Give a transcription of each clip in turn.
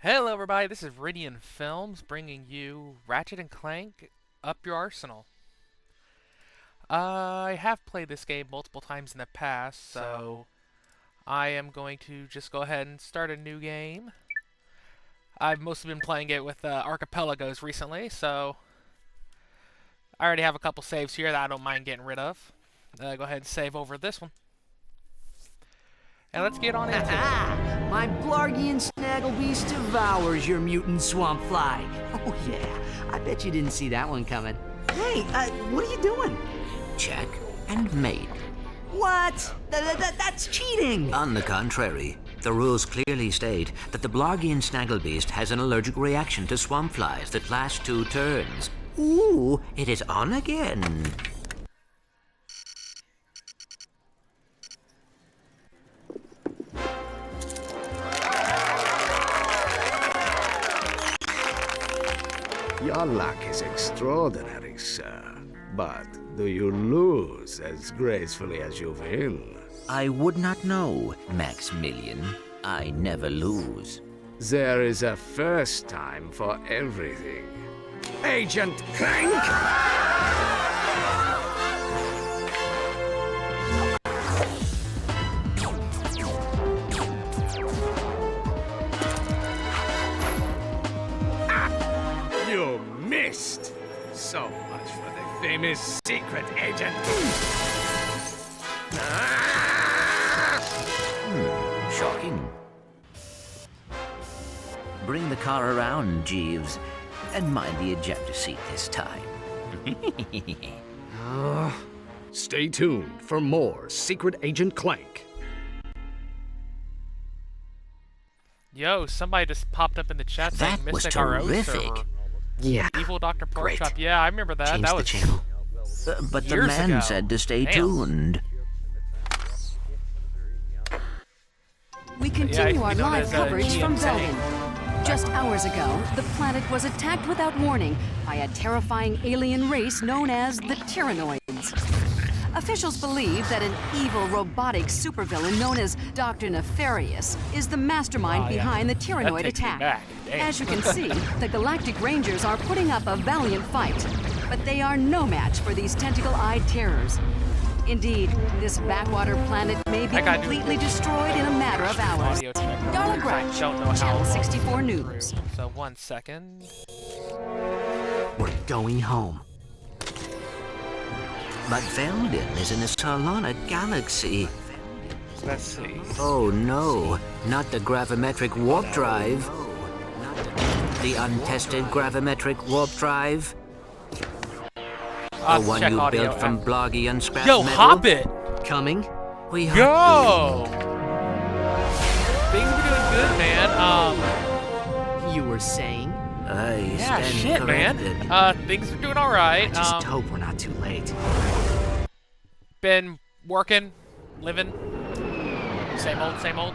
Hello everybody, this is Ridian Films bringing you Ratchet and Clank Up Your Arsenal. I have played this game multiple times in the past, so I am going to just go ahead and start a new game. I've mostly been playing it with archipelagos recently, so I already have a couple saves here that I don't mind getting rid of. Go ahead and save over this one. And let's get on into it. My Blargian Snagglebeast devours your mutant swamp fly. Oh yeah, I bet you didn't see that one coming. Hey, what are you doing? Check and mate. What? That's cheating! On the contrary, the rules clearly state that the Blargian Snagglebeast has an allergic reaction to swamp flies that last 2 turns. Ooh, it is on again. Your luck is extraordinary, sir. But do you lose as gracefully as you win? I would not know, Maximilian. I never lose. There is a first time for everything. Agent Clank! You missed! So much for the famous secret agent. Shocking. Bring the car around, Jeeves, and mind the ejector seat this time. Stay tuned for more Secret Agent Clank. Yo, somebody just popped up in the chat saying That was Mystic RO terrific. server. Yeah. Evil Dr. Great. Porkchop. Yeah, I remember that. Change That the was channel. But the Years man ago. said to stay Damn. tuned. We continue our we know live there's a coverage from GM Velden. Just hours ago, the planet was attacked without warning by a terrifying alien race known as the Tyrannoids. Officials believe that an evil robotic supervillain known as Dr. Nefarious is the mastermind behind the Tyrannoid takes me attack. back. Damn. As you can see, the Galactic Rangers are putting up a valiant fight, but they are no match for these tentacle-eyed terrors. Indeed, this backwater planet may be I gotta do completely destroyed in a matter of hours. Audio check. Darla I Gretsch, don't know how Channel long 64 it's News. through. So 1 second. We're going home. But Velden is in a Solana galaxy. Let's see. Oh no, not the gravimetric warp drive. The untested gravimetric warp drive. I'll The one check you audio built from after. Blargian scrap Yo, metal. hop it! Coming? We Go! Things are doing good, man. You were saying? I Yeah, stand shit, corrected. man. Things are doing alright. I just hope we're not too late. Been working, living. Same old, same old.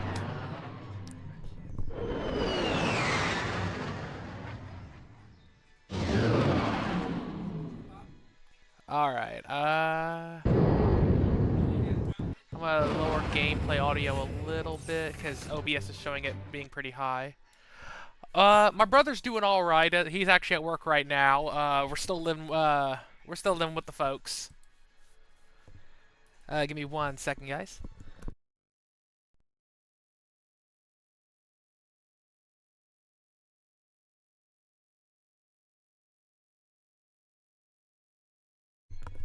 Alright, I'm gonna lower gameplay audio a little bit because OBS is showing it being pretty high. My brother's doing all right. He's actually at work right now. We're still living with the folks. Give me 1 second, guys.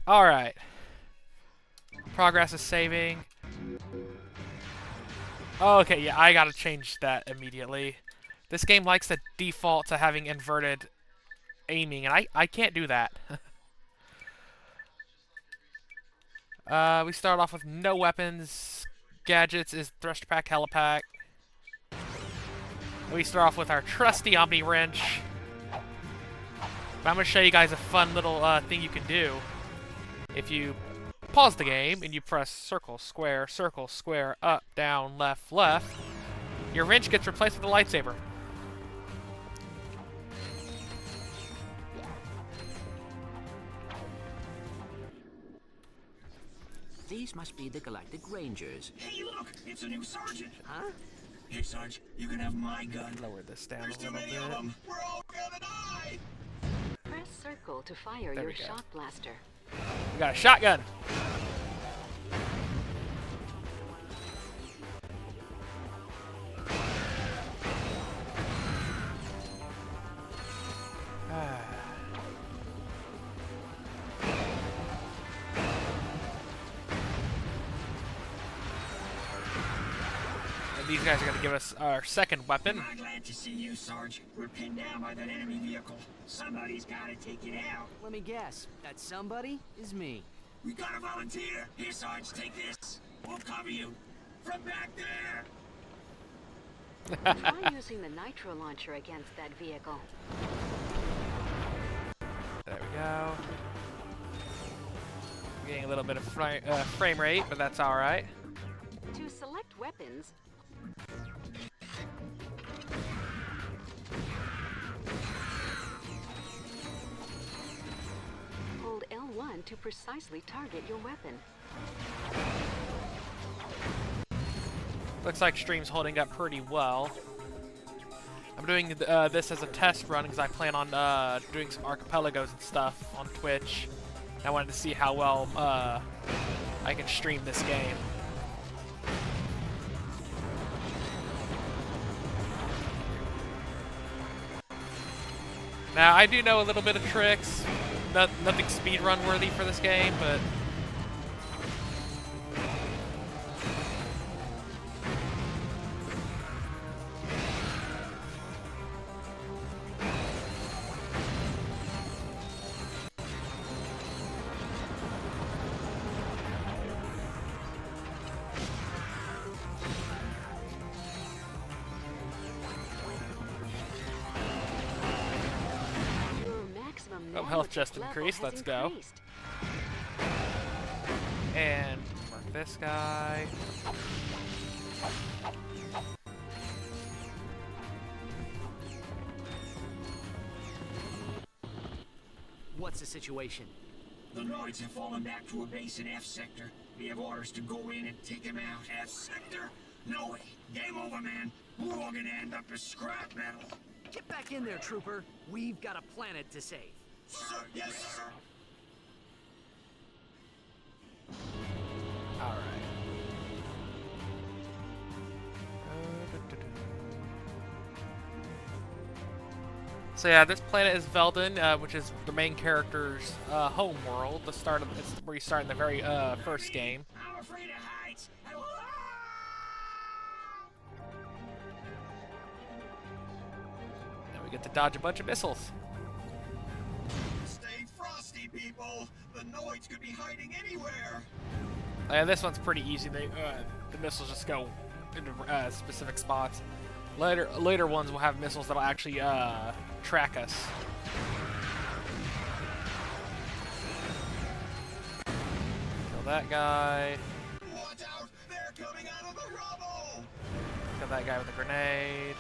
All right. Progress is saving. Okay, yeah, I gotta change that immediately. This game likes to default to having inverted aiming, and I can't do that. We start off with no weapons. Gadgets is thrust pack, helipack. We start off with our trusty Omni Wrench. I'm gonna show you guys a fun little thing you can do. If you pause the game and you press circle, square, up, down, left, left, your wrench gets replaced with a lightsaber. These must be the Galactic Rangers. Hey, look! It's a new sergeant! Huh? Hey, Sarge, you can have my gun. Lower this down There's a too little many bit. of them. We're all gonna die. Press circle to fire There your we go. shock blaster. We got a shotgun. And these guys are going to give us our second weapon. I'm glad to see you, Sarge. We're pinned down by that enemy vehicle. Somebody's gotta take it out. Let me guess. That somebody is me. We gotta volunteer. Here, Sarge, take this. We'll cover you. From back there. Try using the nitro launcher against that vehicle. There we go. Getting a little bit of frame rate, but that's all right. To select weapons, hold L1 to precisely target your weapon. Looks like stream's holding up pretty well. I'm doing this as a test run because I plan on doing some archipelagos and stuff on Twitch. I wanted to see how well I can stream this game. Now, I do know a little bit of tricks. Nothing speedrun worthy for this game, but Your maximum oh, health knowledge just level increased. has Let's go. increased. And mark this guy. What's the situation? The Noids have fallen back to a base in F sector. We have orders to go in and take them out. F sector? No way. Game over, man. We're all gonna end up as scrap metal. Get back in there, trooper. We've got a planet to save. Sir, yes, sir. All right. So yeah, this planet is Veldon, which is the main character's home world. The start of it's where you start in the very first game. I'm afraid of heights. And we get to dodge a bunch of missiles. Stay frosty, people. The Noids could be hiding anywhere. And this one's pretty easy. The missiles just go into specific spots. Later ones will have missiles that'll actually track us. Kill that guy. Watch out! They're coming out of the rubble! Kill that guy with a grenade.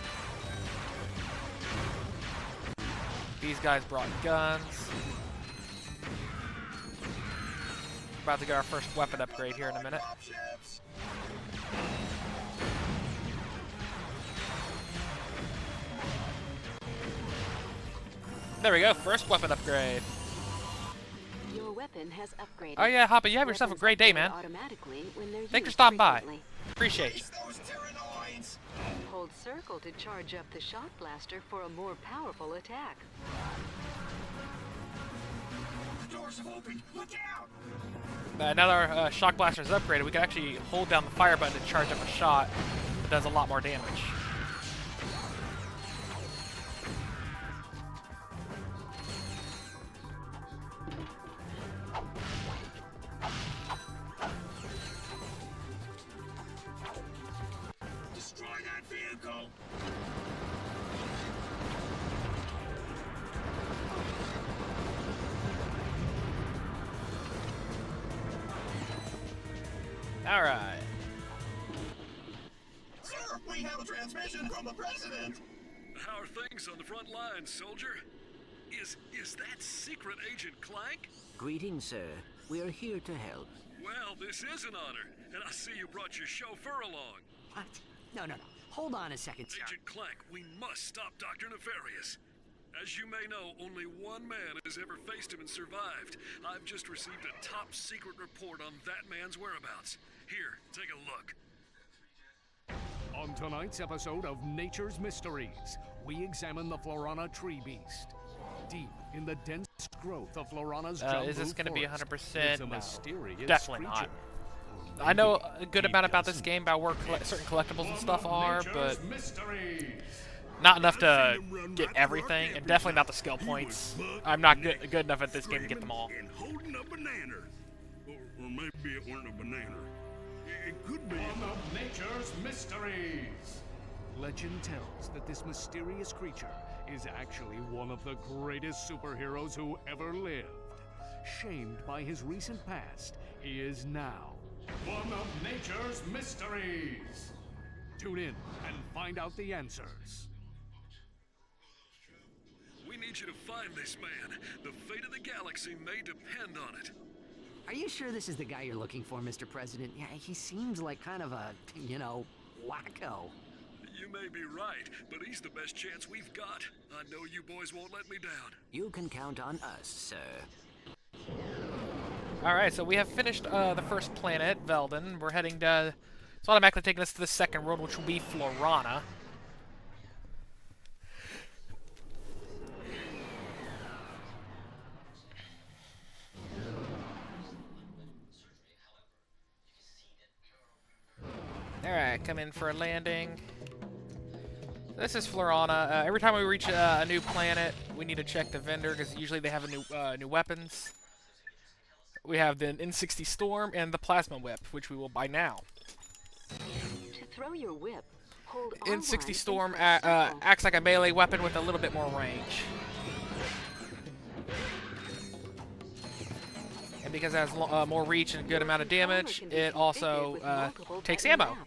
These guys brought guns. About to get our first weapon upgrade here in a minute. Dropships! There we go, first weapon upgrade. Your weapon has upgraded. Oh yeah, Hoppy, you have yourself a Weapons great day, upgrade man. automatically when they're Thanks for used stopping by. frequently. Appreciate you. Face those Tyrannoids! Hold circle to charge up the shock blaster for a more powerful attack. The doors have opened! Look out! Now that our shock blaster is upgraded, we can actually hold down the fire button to charge up a shot. It does a lot more damage. Destroy that vehicle! All right. Sir, we have a transmission from the President! How are things on the front lines, soldier? Is that secret agent Clank? Greetings, sir. We are here to help. Well, this is an honor, and I see you brought your chauffeur along. What? No. Hold on a second, sir. Agent Clank, we must stop Dr. Nefarious. As you may know, only one man has ever faced him and survived. I've just received a top-secret report on that man's whereabouts. Here, take a look. On tonight's episode of Nature's Mysteries, we examine the Florana tree beast. Deep in the dense growth of Florana's jungle is this going to be forest 100%? lives a No. mysterious Definitely not. creature. I know a good He amount about this doesn't. game, about where certain collectibles and stuff are, but Mysteries. not enough to get everything, and definitely not the skill points. I'm not good enough at this game to get them all. And holding a banana. Or maybe it weren't a banana. It could be. One of Nature's Mysteries. Legend tells that this mysterious creature is actually one of the greatest superheroes who ever lived. Shamed by his recent past, he is now one of Nature's Mysteries. Tune in and find out the answers. We need you to find this man. The fate of the galaxy may depend on it. Are you sure this is the guy you're looking for, Mr. President? Yeah, he seems like kind of a, wacko. You may be right, but he's the best chance we've got. I know you boys won't let me down. You can count on us, sir. Alright, so we have finished the first planet, Veldon. We're heading to... It's automatically taking us to the second world, which will be Florana. Alright, come in for a landing. This is Florana. Every time we reach a new planet, we need to check the vendor, because usually they have new weapons. We have the N60 Storm and the Plasma Whip, which we will buy now. To throw your whip, hold N60 R1 Storm and press circle. acts like a melee weapon with a little bit more range. And because it has more reach and a good amount of damage, it also takes ammo.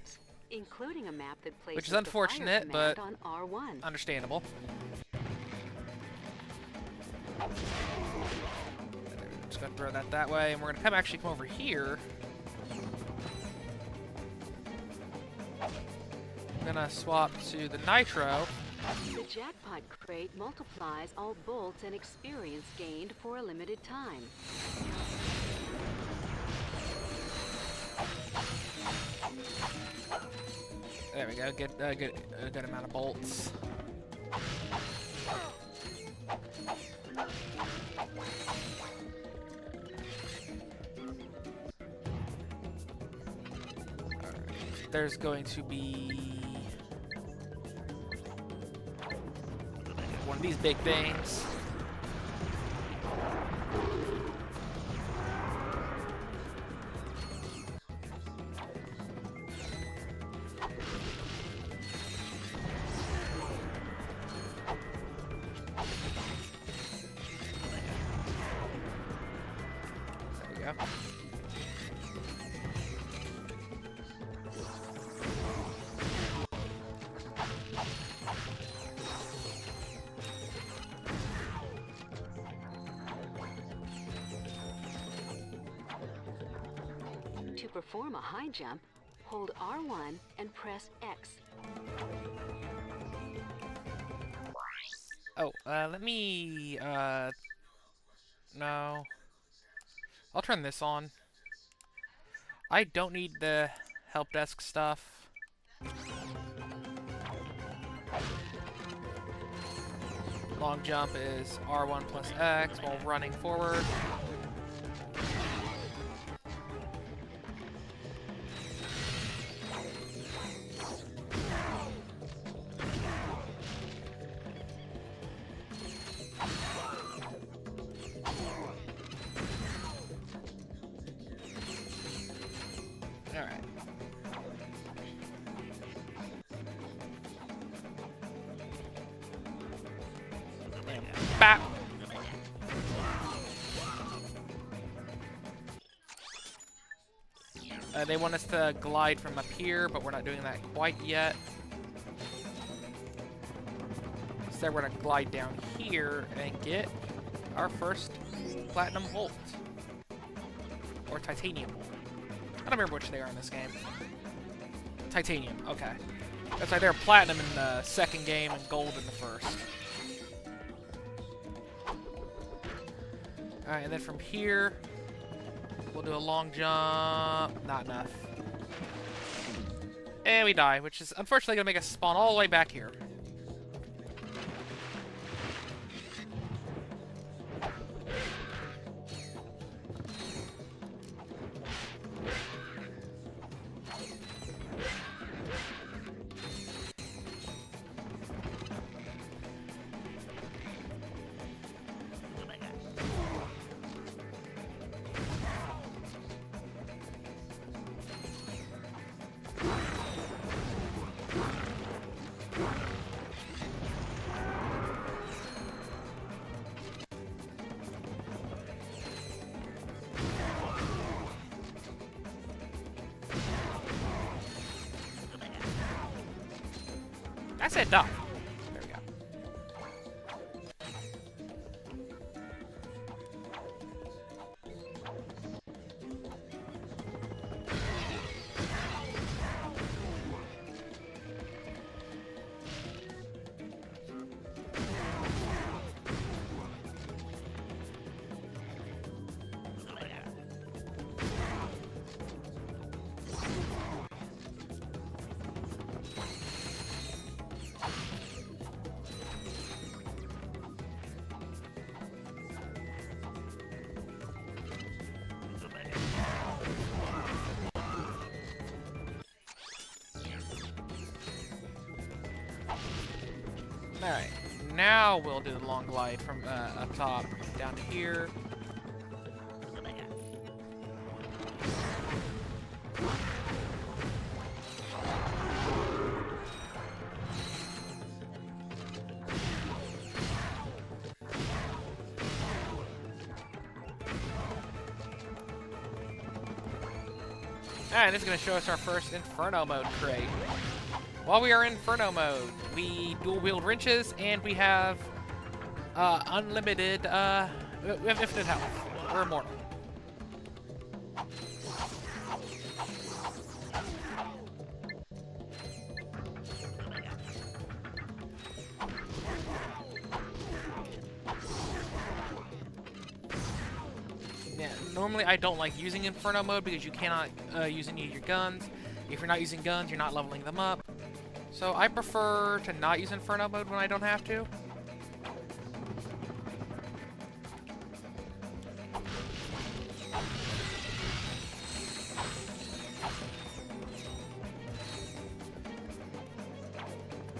Including a map that places Which is the fire unfortunate, but command on R1. understandable. Just gonna throw that way, and we're gonna actually come over here. I'm gonna swap to the Nitro. The jackpot crate multiplies all bolts and experience gained for a limited time. There we go. Get a good amount of bolts. Alright. There's going to be one of these big things. To perform a high jump, hold R1 and press X. Oh, let me, no. I'll turn this on. I don't need the help desk stuff. Long jump is R1 plus X while running forward. Alright. And bap! They want us to glide from up here, but we're not doing that quite yet. Instead, we're going to glide down here and get our first platinum bolt. Or titanium bolt. I don't remember which they are in this game. Titanium, okay. That's right, they're platinum in the second game and gold in the first. Alright, and then from here, we'll do a long jump. Not enough. And we die, which is unfortunately going to make us spawn all the way back here. I said duck. There we go. Alright, now we'll do the long glide from up top down to here. And this is going to show us our first Inferno mode crate. While we are in Inferno mode, we dual wield wrenches and we have unlimited, we have infinite health. We're immortal. Yeah, normally I don't like using Inferno mode because you cannot use any of your guns. If you're not using guns, you're not leveling them up. So I prefer to not use Inferno mode when I don't have to.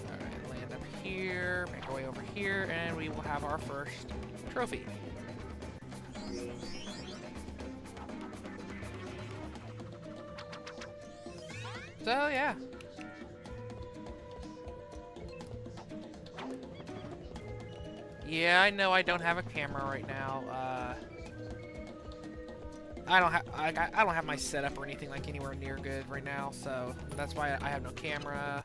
Alright, land up here, make our way over here, and we will have our first trophy. So yeah. Yeah, I know I don't have a camera right now. I don't have my setup or anything like anywhere near good right now, so that's why I have no camera.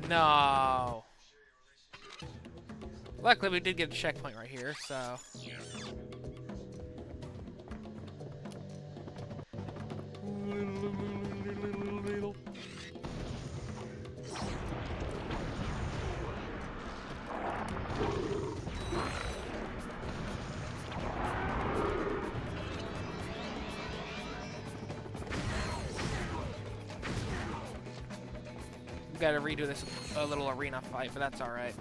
No. Luckily, we did get a checkpoint right here, so. We gotta redo this little arena fight, but that's alright.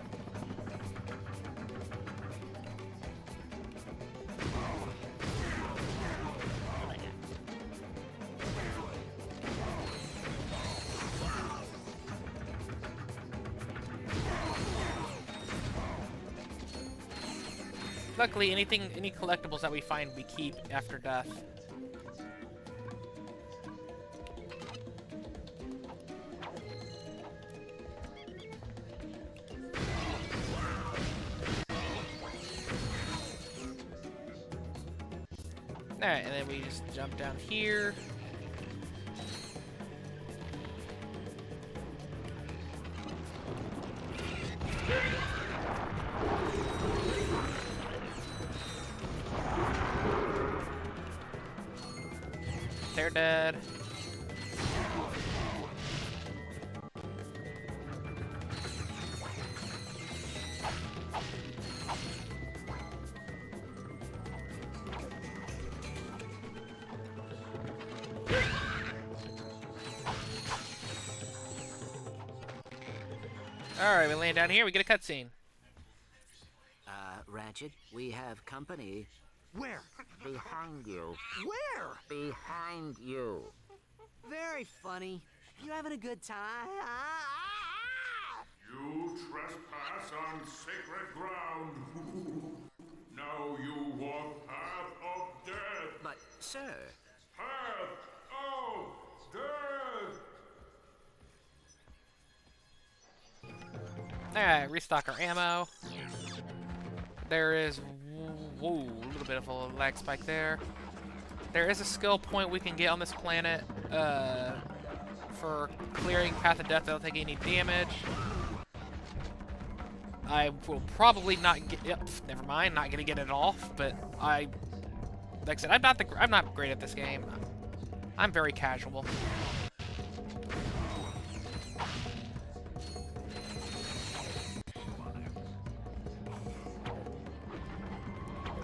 Luckily, any collectibles that we find, we keep after death. Alright, and then we just jump down here. they're dead. Alright, we land down here, we get a cutscene. Ratchet, we have company. Where? Behind you. Where? Behind you. Very funny. You having a good time? You trespass on sacred ground. Now you walk path of death. But, sir. Path of death. Alright, restock our ammo. There is, whoa, a little bit of a lag spike there. There is a skill point we can get on this planet for clearing Path of Death without taking any damage. I will probably not get, yep, never mind, not gonna get it off, but like I said, I'm not great at this game. I'm very casual.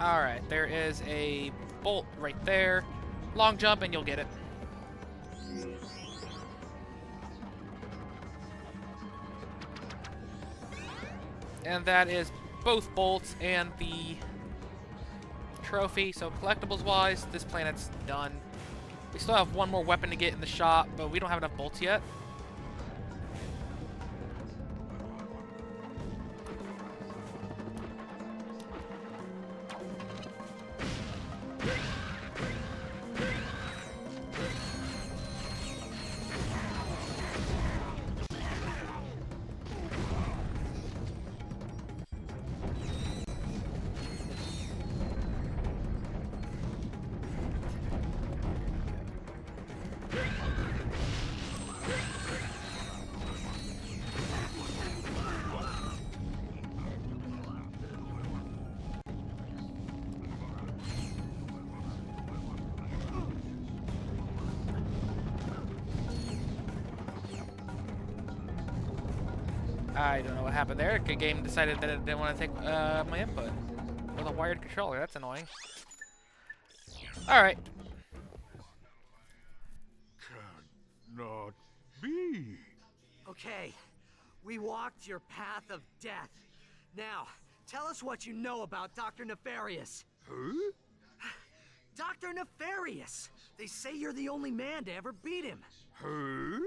Alright, there is a bolt right there. Long jump and you'll get it. And that is both bolts and the trophy. So collectibles wise, this planet's done. We still have one more weapon to get in the shop, but we don't have enough bolts yet. I don't know what happened there. The game decided that it didn't want to take my input with a wired controller. That's annoying. Alright. Cannot be. Okay, we walked your path of death. Now, tell us what you know about Dr. Nefarious. Huh? Dr. Nefarious! They say you're the only man to ever beat him. Huh?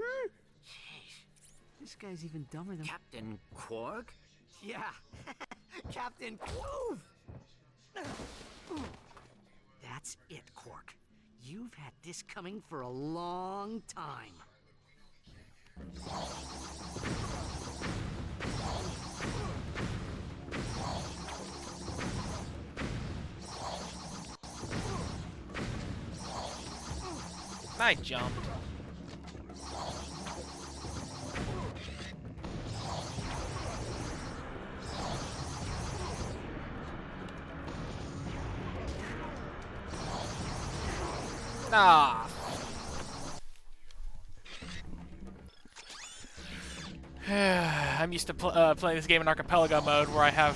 This guy's even dumber than... Captain Quark? Yeah, Captain Quoof! That's it, Quark. You've had this coming for a long time. I jumped. Ah. I'm used to playing this game in archipelago mode where I have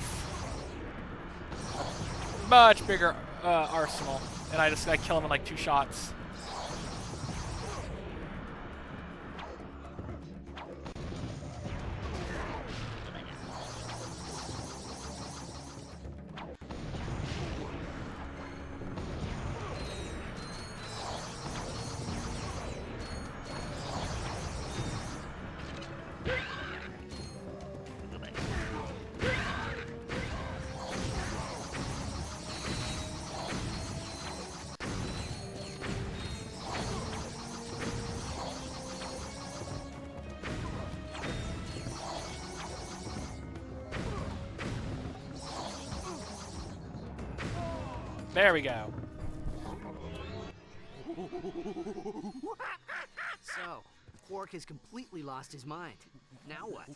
a much bigger arsenal, and I kill him in like 2 shots. There we go. So, Quark has completely lost his mind. Now what?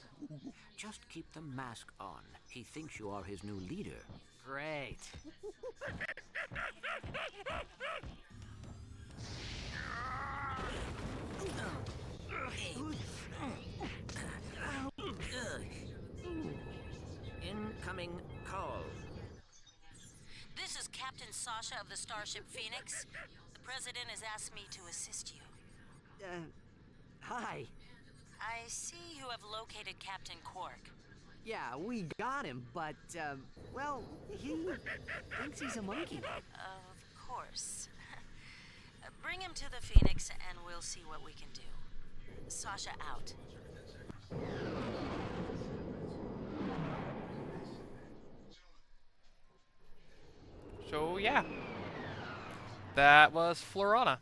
Just keep the mask on. He thinks you are his new leader. Great. Captain Sasha of the Starship Phoenix. The President has asked me to assist you. Hi. I see you have located Captain Quark. Yeah, we got him, but, well, he thinks he's a monkey. Of course. Bring him to the Phoenix and we'll see what we can do. Sasha out. So yeah, that was Florana.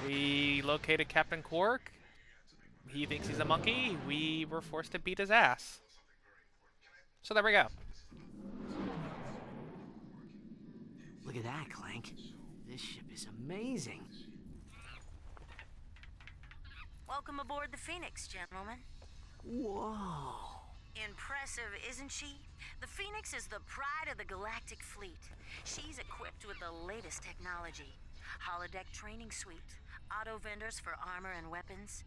We located Captain Quark. He thinks he's a monkey. We were forced to beat his ass. So there we go. Look at that, Clank. This ship is amazing. Welcome aboard the Phoenix, gentlemen. Whoa. Impressive, isn't she? The Phoenix is the pride of the galactic fleet. She's equipped with the latest technology. Holodeck training suite, auto vendors for armor and weapons,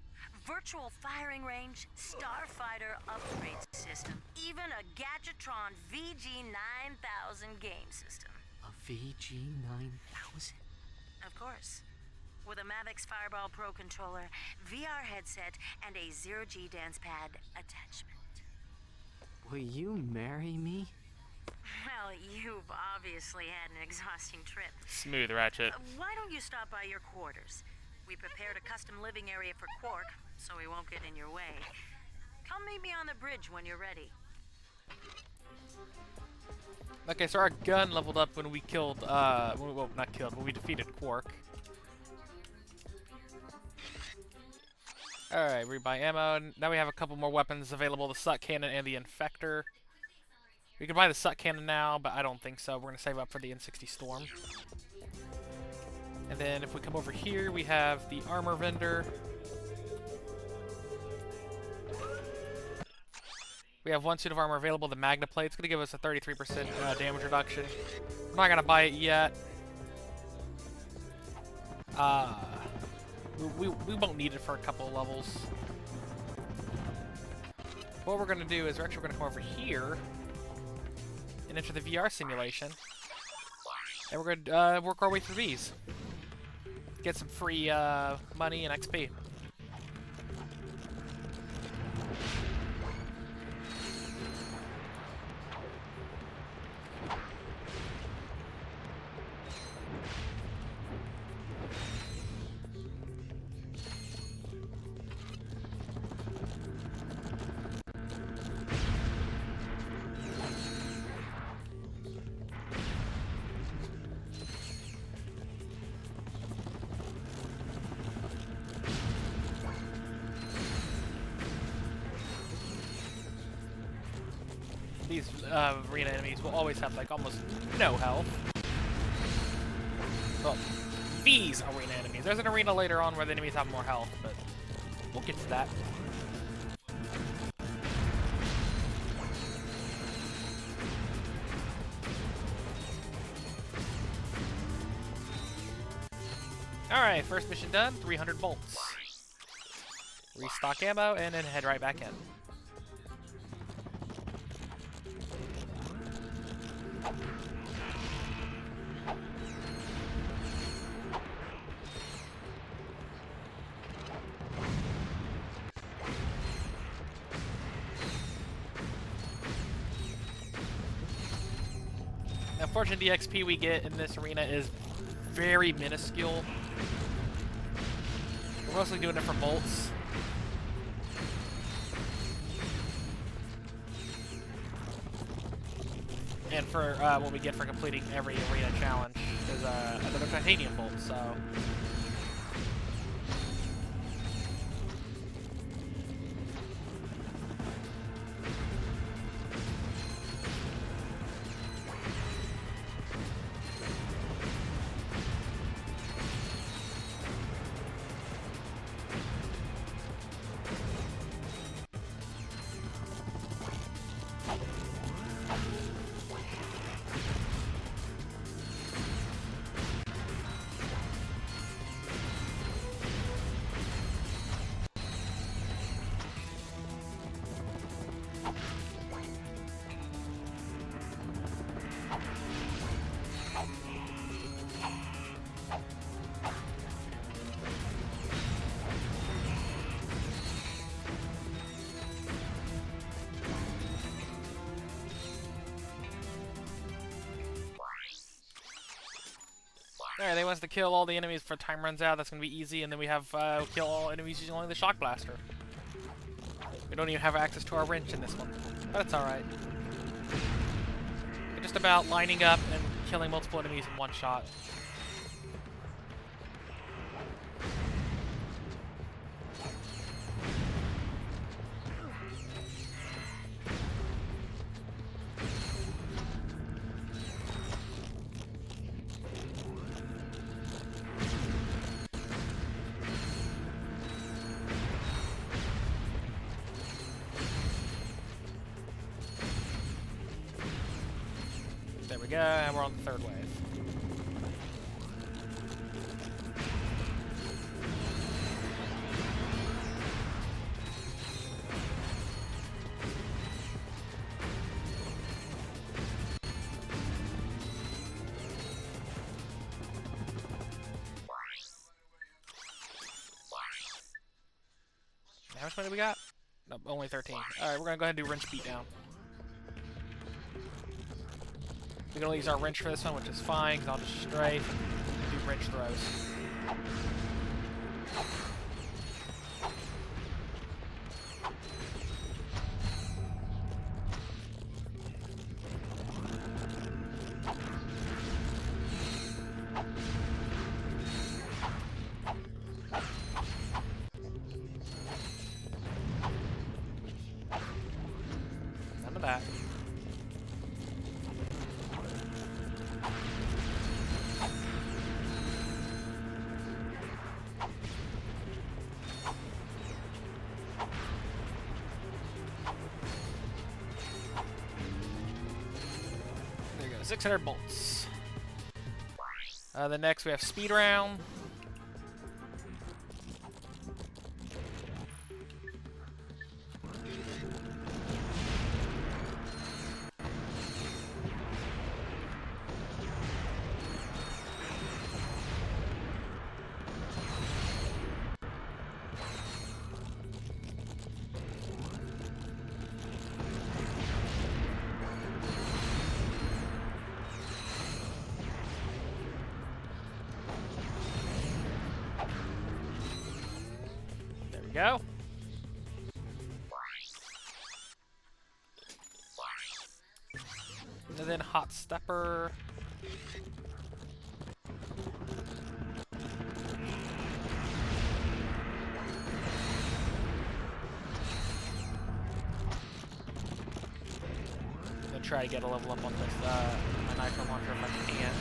virtual firing range, starfighter upgrade system, even a Gadgetron VG-9000 game system. A VG-9000? Of course. With a Mavix Fireball Pro controller, VR headset, and a zero-G dance pad attachment. Will you marry me? Well, you've obviously had an exhausting trip. Smooth, Ratchet. Why don't you stop by your quarters? We prepared a custom living area for Quark, so he won't get in your way. Come meet me on the bridge when you're ready. Okay, so our gun leveled up when we killed, well, not killed, when we defeated Quark. Alright, we buy ammo. Now we have a couple more weapons available, the Suck Cannon and the Infector. We can buy the Suck Cannon now, but I don't think so. We're going to save up for the N60 Storm. And then if we come over here, we have the Armor Vendor. We have one suit of armor available, the Magna Plate. It's going to give us a 33% damage reduction. I'm not going to buy it yet. We won't need it for a couple of levels. What we're going to do is we're actually going to come over here and enter the VR simulation. And we're going to work our way through these. Get some free money and XP. These arena enemies will always have like almost no health. Well, these arena enemies. There's an arena later on where the enemies have more health, but we'll get to that. Alright, first mission done, 300 bolts. Restock ammo and then head right back in. Unfortunately, the XP we get in this arena is very minuscule. We're mostly doing it for bolts. And for what we get for completing every arena challenge is another titanium bolt, so... Alright, they want us to kill all the enemies before time runs out. That's gonna be easy, and then we have kill all enemies using only the shock blaster. We don't even have access to our wrench in this one, but it's alright. We're just about lining up and killing multiple enemies in one shot. There we go, and we're on the third wave. How much money we got? No, only 13. Alright, we're gonna go ahead and do wrench beatdown. We're gonna use our wrench for this one, which is fine, because I'll just strafe and do wrench throws. None of that. There you go, 600 bolts. Then next we have speed round. Go. And then hot stepper. I'm gonna try to get a level up on this my nitro launcher if I can.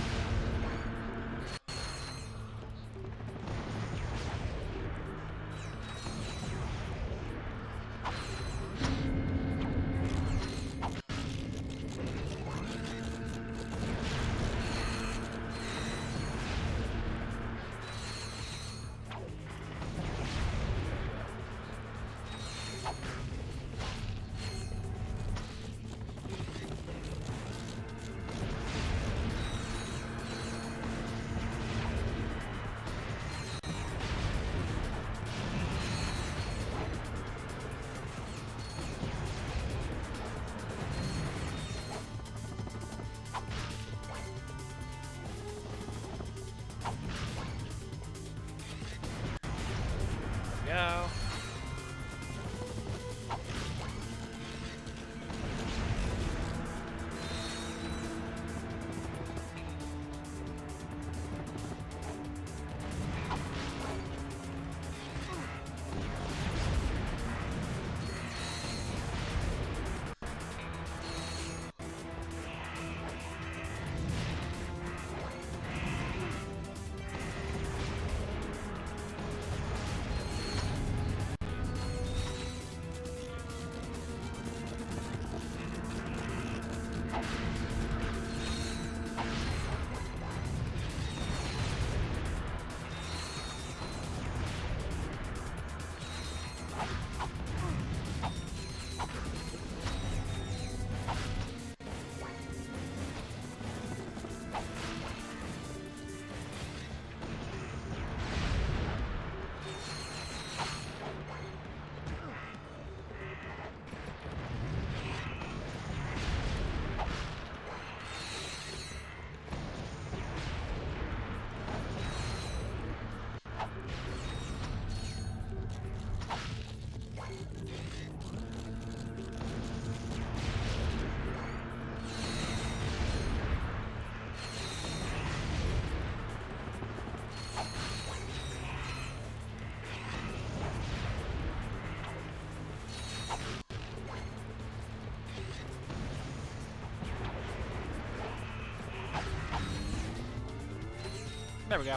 There we go.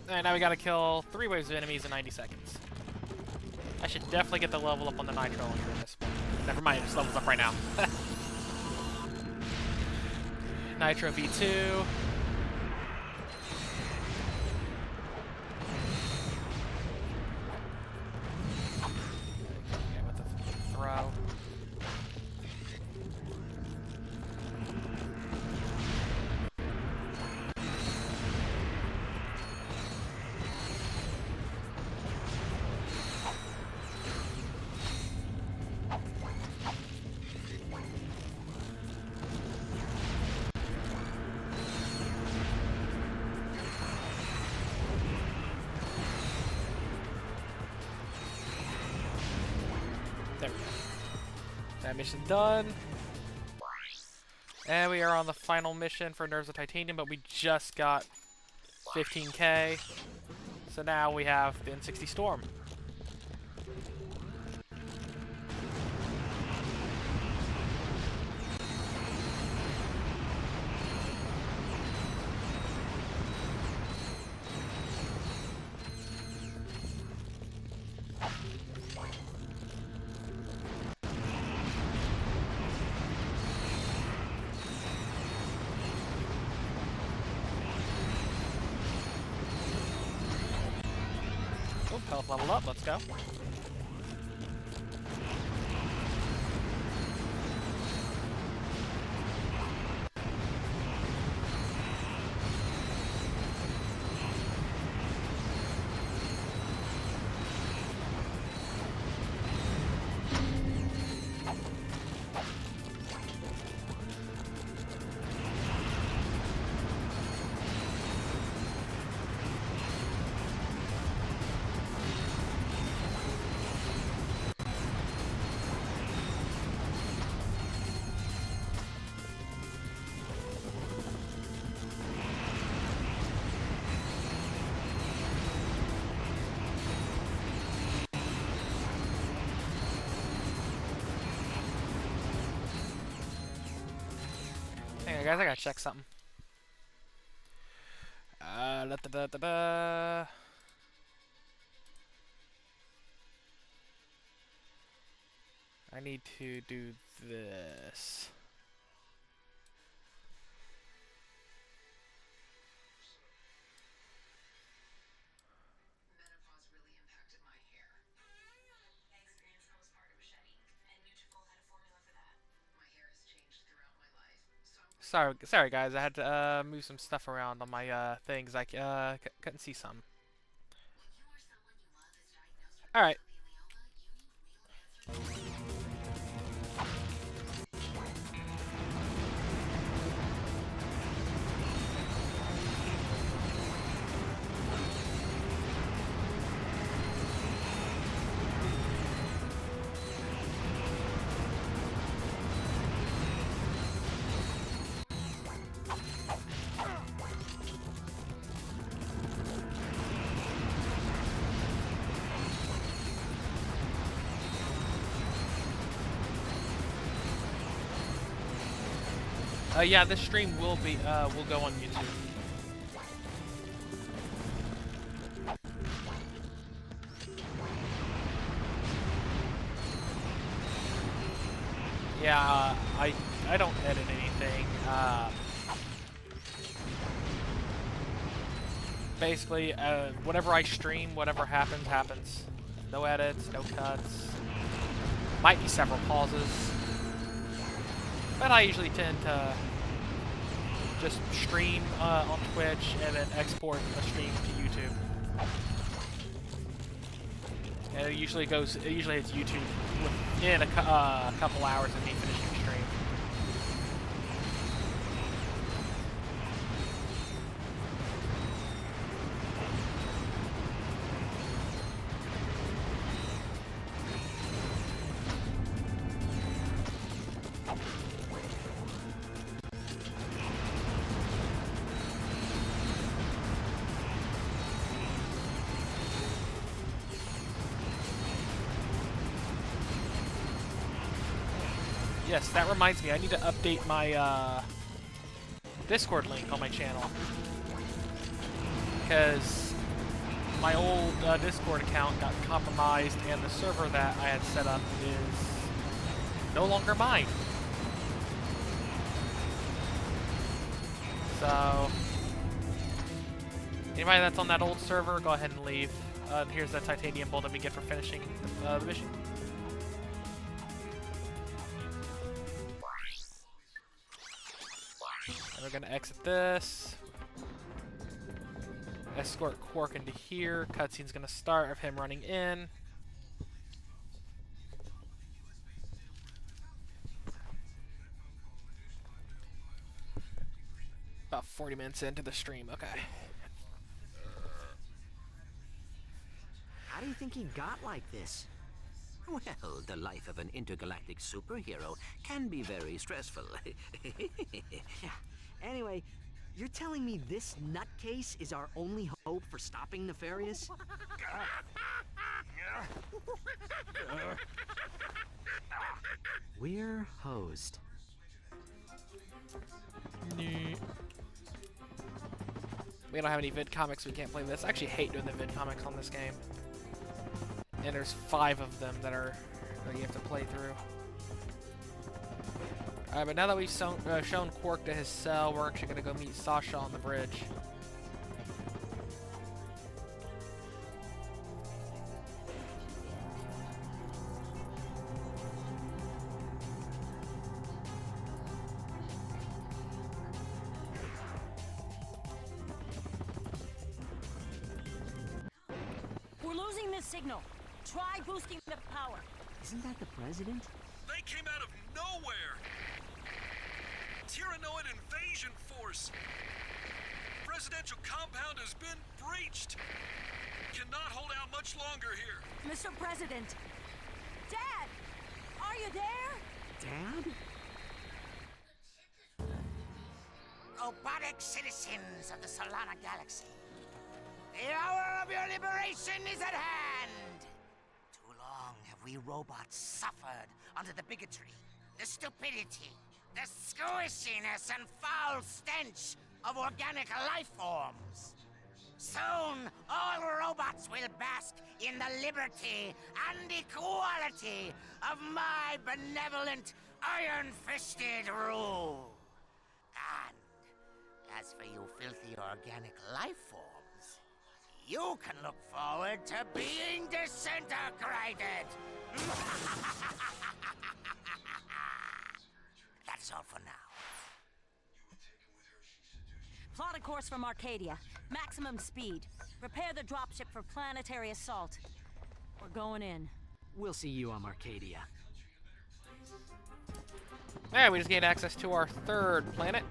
Alright, now we gotta kill 3 waves of enemies in 90 seconds. I should definitely get the level up on the nitro under this one. Never mind, it just levels up right now. Nitro V2. Yeah, with the throw. There we go. That mission done. And we are on the final mission for Nerves of Titanium, but we just got 15k. So now we have the N60 Storm. Oh, health level up, let's go. Hang on, guys, I gotta check something. Da, da, da, da, da. I need to do this. Sorry guys, I had to move some stuff around on my things. I couldn't see some. Alright. Yeah, this stream will go on YouTube. Yeah, I don't edit anything. Basically, whatever I stream, whatever happens, happens. No edits, no cuts. Might be several pauses. But I usually tend to just stream on Twitch and then export a stream to YouTube. And it usually hits YouTube within a couple hours of me finishing the stream. Yes, that reminds me. I need to update my Discord link on my channel. Because my old Discord account got compromised and the server that I had set up is no longer mine. So, anybody that's on that old server, go ahead and leave. Here's the titanium bolt that we get for finishing the mission. And we're gonna exit this. Escort Quark into here. Cutscene's gonna start of him running in. About 40 minutes into the stream, okay. How do you think he got like this? Well, the life of an intergalactic superhero can be very stressful. Yeah. Anyway, you're telling me this nutcase is our only hope for stopping Nefarious? We're hosed. We don't have any vid comics, we can't play this. I actually hate doing the vid comics on this game. And there's 5 of them that you have to play through. Alright, but now that we've shown Quark to his cell, we're actually gonna go meet Sasha on the bridge. We're losing this signal. Try boosting the power. Isn't that the president? They came out of nowhere! Tyrannoid invasion force! Presidential compound has been breached! Cannot hold out much longer here. Mr. President! Dad! Are you there? Dad? Robotic citizens of the Solana Galaxy, the hour of your liberation is at hand! Too long have we robots suffered under the bigotry, the stupidity, the squishiness and foul stench of organic life forms. Soon, all robots will bask in the liberty and equality of my benevolent, iron-fisted rule. And as for you filthy organic life forms, you can look forward to being disintegrated. That's all for now. Plot a course from Arcadia. Maximum speed. Prepare the dropship for planetary assault. We're going in. We'll see you on Arcadia. Alright, we just gained access to our 3rd planet.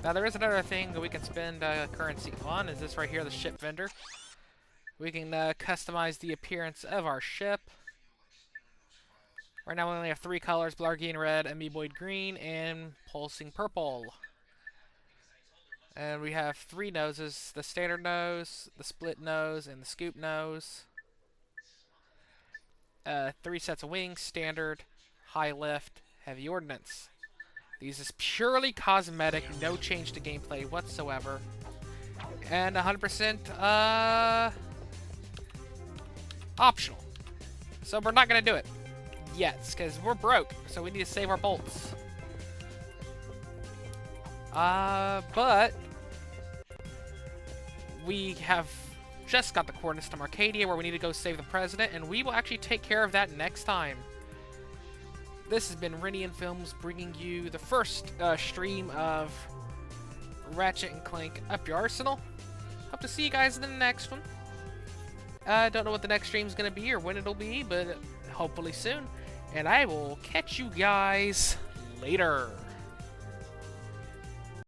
Now there is another thing that we can spend currency on, is this right here, the ship vendor. We can customize the appearance of our ship. Right now we only have 3 colors, Blargian red, Amoeboid green, and pulsing purple. And we have 3 noses, the standard nose, the split nose, and the scoop nose. 3 sets of wings, standard, high lift, heavy ordnance. These is purely cosmetic, no change to gameplay whatsoever. And 100% optional. So we're not going to do it yet, because we're broke, so we need to save our bolts. But we have just got the coordinates from Arcadia where we need to go save the president, and we will actually take care of that next time. This has been Rinian Films bringing you the first stream of Ratchet and Clank Up Your Arsenal. Hope to see you guys in the next one. I don't know what the next stream is going to be or when it'll be, but hopefully soon. And I will catch you guys later.